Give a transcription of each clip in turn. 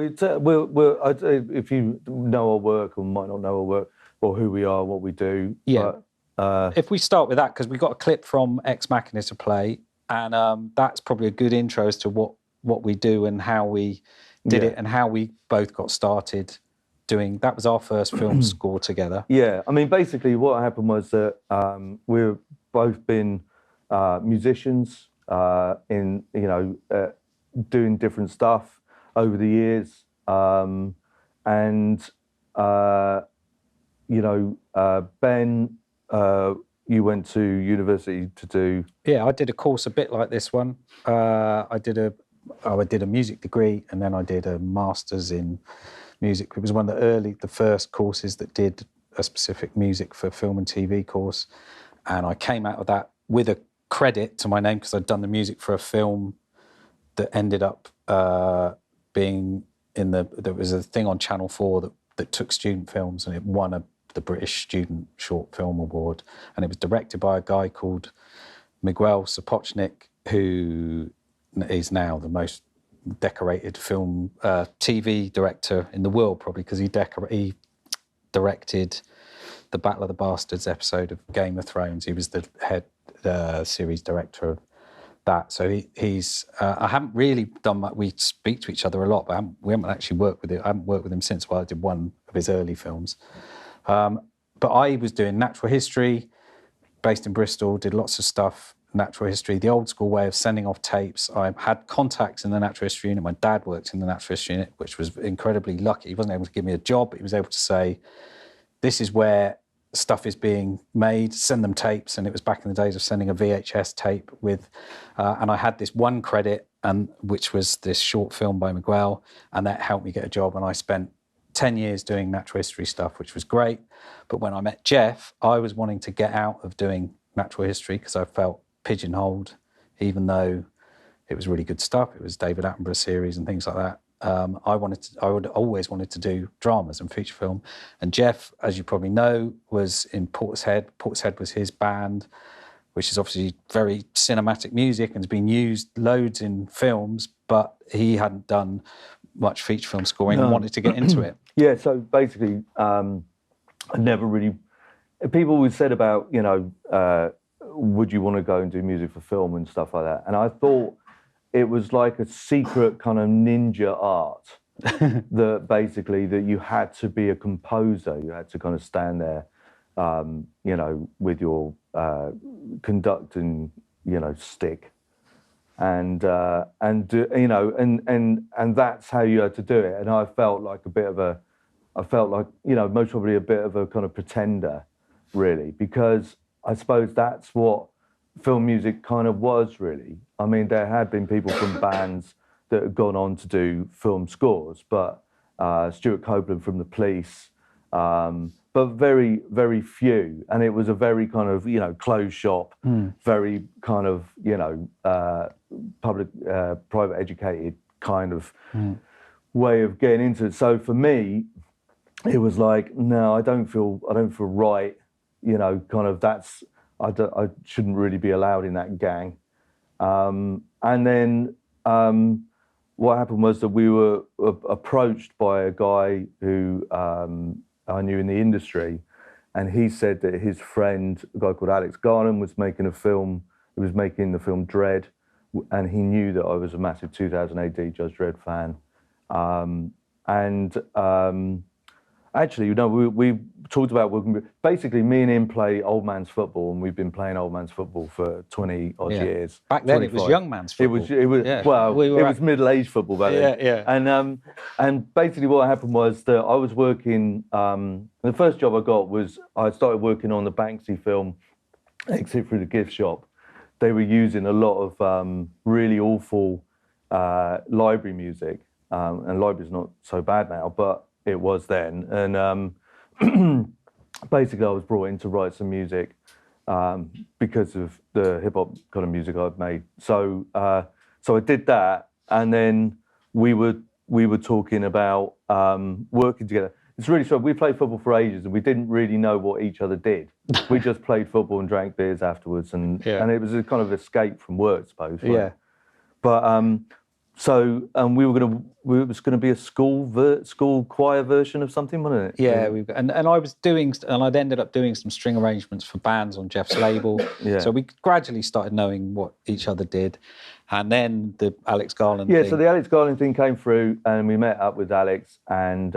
if you know our work or might not know our work or who we are, what we do. Yeah. But, if we start with that, because we got a clip from Ex Machina to play, and that's probably a good intro as to what we do and how we did it and how we both got started doing. That was our first film score together. Yeah, I mean, basically what happened was that we've both been musicians in, doing different stuff over the years. Ben, you went to university to do... Yeah, I did a course a bit like this one. I did a music degree, and then I did a master's in music. It was one of the first courses that did a specific music for film and TV course. And I came out of that with a credit to my name because I'd done the music for a film that ended up being there was a thing on Channel 4 that took student films, and it won the British Student Short Film Award. And it was directed by a guy called Miguel Sapochnik, who is now the most decorated film TV director in the world, probably because he directed the Battle of the Bastards episode of Game of Thrones. He was the head series director of that. So he's I haven't really done much. We speak to each other a lot, but we haven't actually worked with him. I haven't worked with him since I did one of his early films. But I was doing natural history, based in Bristol, did lots of stuff, natural history, the old school way of sending off tapes. I had contacts in the natural history unit. My dad worked in the natural history unit, which was incredibly lucky. He wasn't able to give me a job, but he was able to say, this is where stuff is being made, send them tapes. And it was back in the days of sending a VHS tape with, and I had this one credit, which was this short film by Miguel, and that helped me get a job. And I spent 10 years doing natural history stuff, which was great. But when I met Geoff, I was wanting to get out of doing natural history because I felt pigeonholed, even though it was really good stuff. It was David Attenborough series and things like that. I would always wanted to do dramas and feature film. And Geoff, as you probably know, was in Portishead. Portishead was his band, which is obviously very cinematic music and has been used loads in films, but he hadn't done much feature film scoring and wanted to get into it. Yeah, so basically, I never really... People always said about, would you want to go and do music for film and stuff like that? And I thought it was like a secret kind of ninja art that basically that you had to be a composer. You had to kind of stand there, with your conducting, stick. And that's how you had to do it. And I felt like most probably a bit of a kind of pretender, really, because I suppose that's what film music kind of was, really. I mean, there had been people from bands that had gone on to do film scores, but Stuart Copeland from The Police, but very, very few. And it was a very kind of, closed shop, very kind of, public, private educated kind of way of getting into it. So for me, it was like, no, I don't feel right, kind of I shouldn't really be allowed in that gang. And then what happened was that we were approached by a guy who I knew in the industry, and he said that his friend, a guy called Alex Garnham, was making a film. He was making the film Dredd, and he knew that I was a massive 2000 AD Judge Dredd fan. Actually, we talked about working. Basically, me and him play old man's football, and we've been playing old man's football for 20 odd years. Back then, 25. It was young man's football. It was middle-aged football back then. Yeah. And basically, what happened was that I was working. The first job I got was I started working on the Banksy film, Exit Through the Gift Shop. They were using a lot of really awful library music, and library's not so bad now, but it was then. And basically I was brought in to write some music because of the hip hop kind of music I'd made. So I did that, and then we were talking about working together. It's really strange. We played football for ages and we didn't really know what each other did. We just played football and drank beers afterwards, and it was a kind of escape from work, I suppose. Right? Yeah. But So, and it was gonna be a school choir version of something, wasn't it? Yeah, and I was doing, and I'd ended up doing some string arrangements for bands on Geoff's label. Yeah. So we gradually started knowing what each other did, and then the Alex Garland Yeah, thing. so the Alex Garland thing came through, and we met up with Alex, and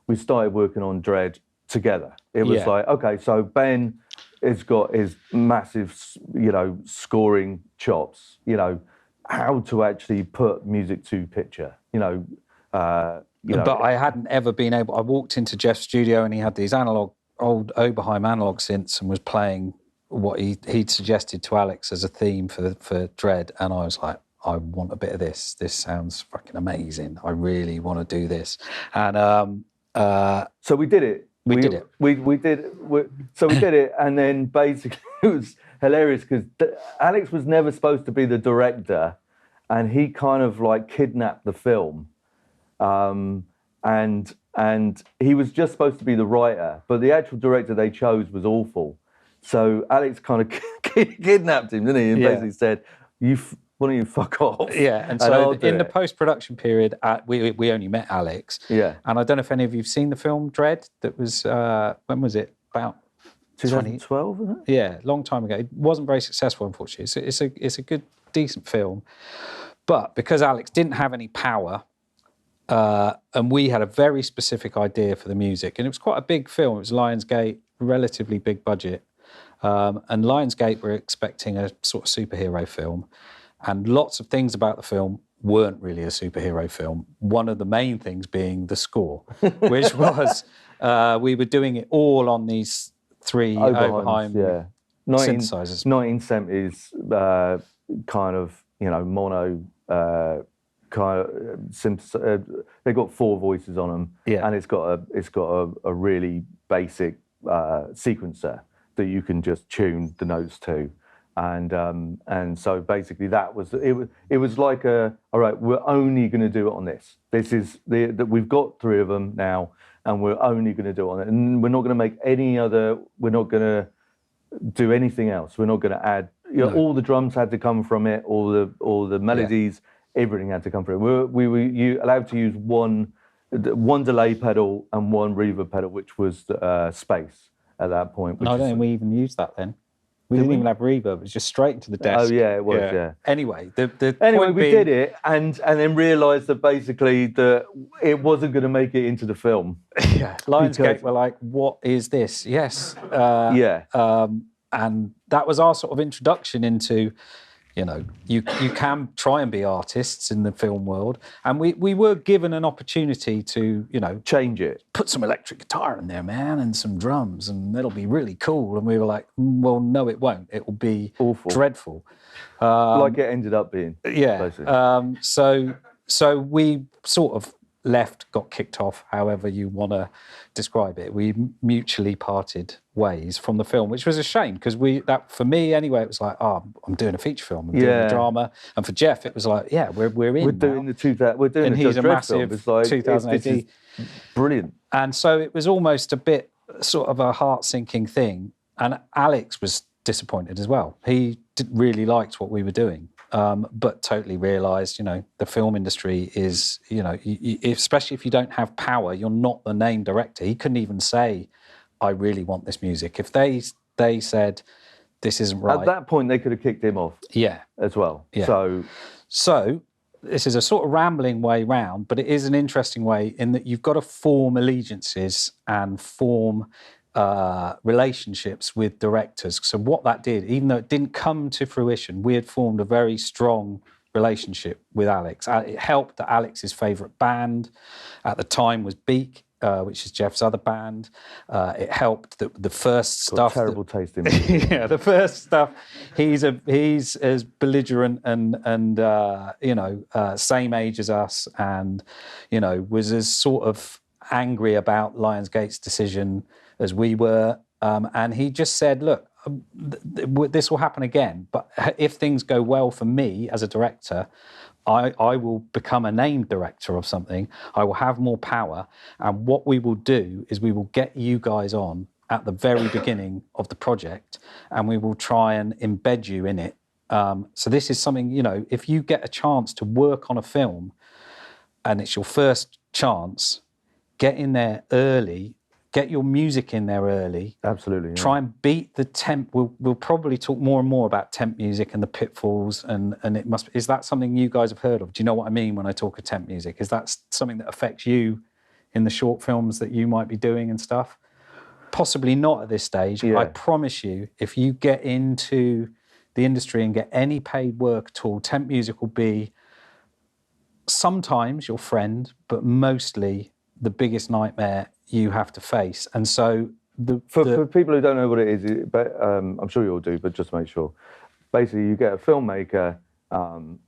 we started working on Dredd together. It was like, okay, so Ben has got his massive, scoring chops, how to actually put music to picture, But I hadn't ever been able. I walked into Geoff's studio and he had these old Oberheim analog synths and was playing what he'd suggested to Alex as a theme for Dredd, and I was like, I want a bit of this. This sounds fucking amazing. I really want to do this, and so we did it. We did it. So we did it, and then basically it was hilarious because Alex was never supposed to be the director, and he kind of like kidnapped the film, and he was just supposed to be the writer, but the actual director they chose was awful. So Alex kind of kidnapped him, didn't he? And basically said, why don't you fuck off? Yeah, and so in the post-production period, we only met Alex. Yeah. And I don't know if any of you've seen the film Dredd. That was, when was it? About 2012, isn't it? Yeah, long time ago. It wasn't very successful, unfortunately. It's a good, decent film. But because Alex didn't have any power, and we had a very specific idea for the music, and it was quite a big film. It was Lionsgate, relatively big budget. And Lionsgate were expecting a sort of superhero film. And lots of things about the film weren't really a superhero film. One of the main things being the score, which was we were doing it all on these three Oberheim synthesizers. 1970s kind of, mono kind of they got 4 voices on them, and it's got a really basic sequencer that you can just tune the notes to. And so basically that was it was like all right, we're only going to do it on this. This is that we've got 3 of them now, and we're only going to do it on it, and we're not going to make any other. We're not going to do anything else. We're not going to add. All the drums had to come from it. All the melodies, everything had to come from it. We were allowed to use one delay pedal and one reverb pedal, which was space at that point. I don't think we even used that then. We didn't even have reverb. It was just straight into the desk. Oh yeah, it was. Yeah. Anyway, we did it, and then realised that basically that it wasn't going to make it into the film. Yeah, Lionsgate were like, "What is this?" Yes. And that was our sort of introduction into, you can try and be artists in the film world, and we were given an opportunity to, change it, put some electric guitar in there, man, and some drums, and it'll be really cool. And we were like, well, no, it won't. It will be awful, dreadful, like it ended up being. Yeah. So we sort of left, got kicked off, however you want to describe it. We mutually parted ways from the film, which was a shame because for me anyway, it was like, I'm doing a feature film, I'm doing a drama, and for Geoff, it was like, we're in. We're doing and he's a massive film. It's like 2000 AD. Brilliant. And so it was almost a bit sort of a heart-sinking thing, and Alex was disappointed as well. He really liked what we were doing. But totally realised, the film industry is, especially if you don't have power, you're not the name director. He couldn't even say, I really want this music. If they said, this isn't right. At that point, they could have kicked him off. Yeah. As well. Yeah. So this is a sort of rambling way round, but it is an interesting way in that you've got to form allegiances and form relationships with directors. So what that did, even though it didn't come to fruition, we had formed a very strong relationship with Alex. It helped that Alex's favourite band at the time was Beak, which is Geoff's other band. It helped that the first stuff. Terrible taste in music. Yeah, the first stuff. He's as belligerent and same age as us, and was as sort of angry about Lionsgate's decision as we were, and he just said, look, this will happen again, but if things go well for me as a director, I will become a named director of something, I will have more power, and what we will do is we will get you guys on at the very beginning of the project, and we will try and embed you in it So this is something, you know, if you get a chance to work on a film and it's your first chance, get in there early, get your music in there early. Absolutely. Yeah. Try and beat the temp. We'll probably talk more and more about temp music and the pitfalls, and it must. Is that something you guys have heard of? Do you know what I mean when I talk of temp music? Is that something that affects you in the short films that you might be doing and stuff? Possibly not at this stage. Yeah. I promise you, if you get into the industry and get any paid work at all, temp music will be sometimes your friend, but mostly the biggest nightmare you have to face. And so for people who don't know what it is, but I'm sure you all do, but just to make sure. Basically, you get a filmmaker,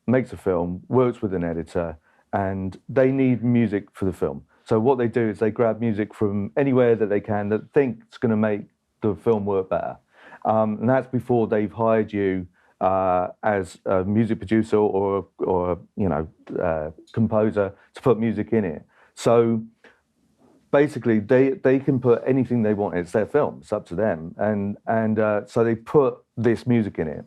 makes a film, works with an editor, and they need music for the film. So what they do is they grab music from anywhere that they can that think it's going to make the film work better. And that's before they've hired you as a music producer or you know, composer to put music in it. So basically, they can put anything they want. It's their film. It's up to them. And so they put this music in it,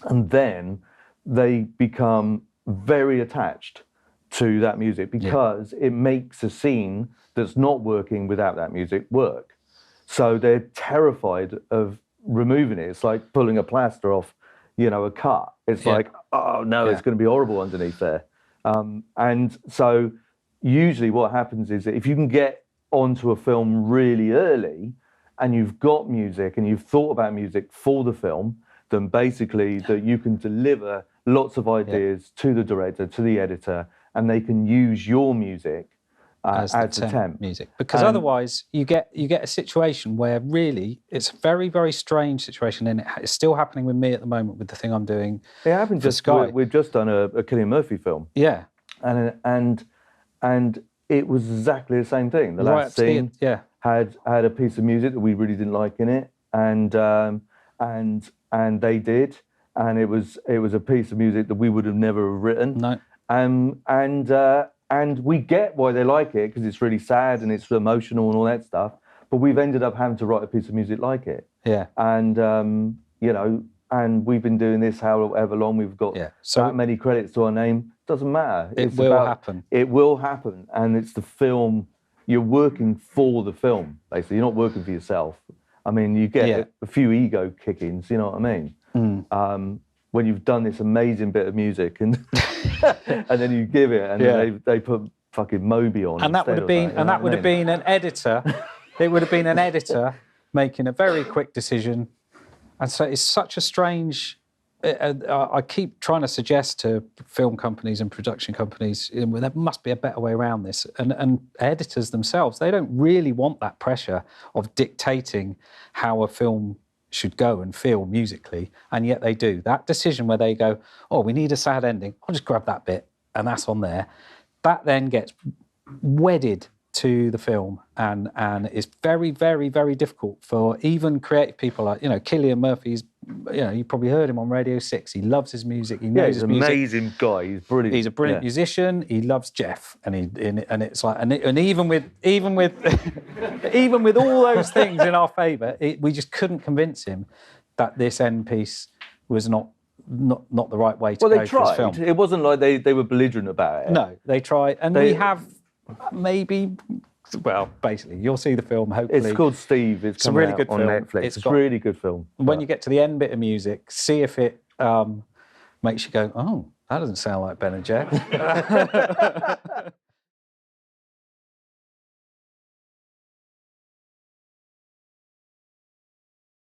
and then they become very attached to that music because it makes a scene that's not working without that music work. So they're terrified of removing it. It's like pulling a plaster off, you know, a cut. It's like, oh no, it's going to be horrible underneath there. And so usually what happens is that if you can get onto a film really early and you've got music and you've thought about music for the film, then basically that you can deliver lots of ideas to the director, to the editor, and they can use your music as the temp music. Because otherwise you get a situation where really it's a very, very strange situation, and it's still happening with me at the moment with the thing I'm doing. It happened just Sky. We've just done a Cillian Murphy film. Yeah. And it was exactly the same thing. The last scene had a piece of music that we really didn't like in it, and they did, and it was a piece of music that we would have never written. No. And we get why they like it because it's really sad and it's emotional and all that stuff. But we've ended up having to write a piece of music like it. Yeah. And you know, and we've been doing this however long. We've got so many credits to our name. Doesn't matter. It will happen. It will happen, and it's the film. You're working for the film, basically. You're not working for yourself. I mean, you get a few ego kick-ins. You know what I mean? When you've done this amazing bit of music and and then you give it and they put fucking Moby on. And that would have been an editor. It would have been an editor making a very quick decision. And so it's such a strange. I keep trying to suggest to film companies and production companies, there must be a better way around this. And editors themselves, they don't really want that pressure of dictating how a film should go and feel musically, and yet they do. That decision where they go, oh, we need a sad ending, I'll just grab that bit, and that's on there. That then gets wedded to the film, and it's very, very, very difficult for even creative people like, you know, Cillian Murphy's, you know, you probably heard him on Radio 6. He loves his music. He knows his music. He's an amazing guy. He's brilliant. He's a brilliant musician. He loves Geoff, and it's like, and even with even with all those things in our favour, we just couldn't convince him that this end piece was not the right way to go they tried. For his film. It wasn't like they were belligerent about it. No, they tried, and we have maybe. Well, basically, you'll see the film, hopefully. It's called Steve. It's a really good film on Netflix. It's a really good film. When you get to the end bit of music, see if it makes you go, oh, that doesn't sound like Ben and Geoff.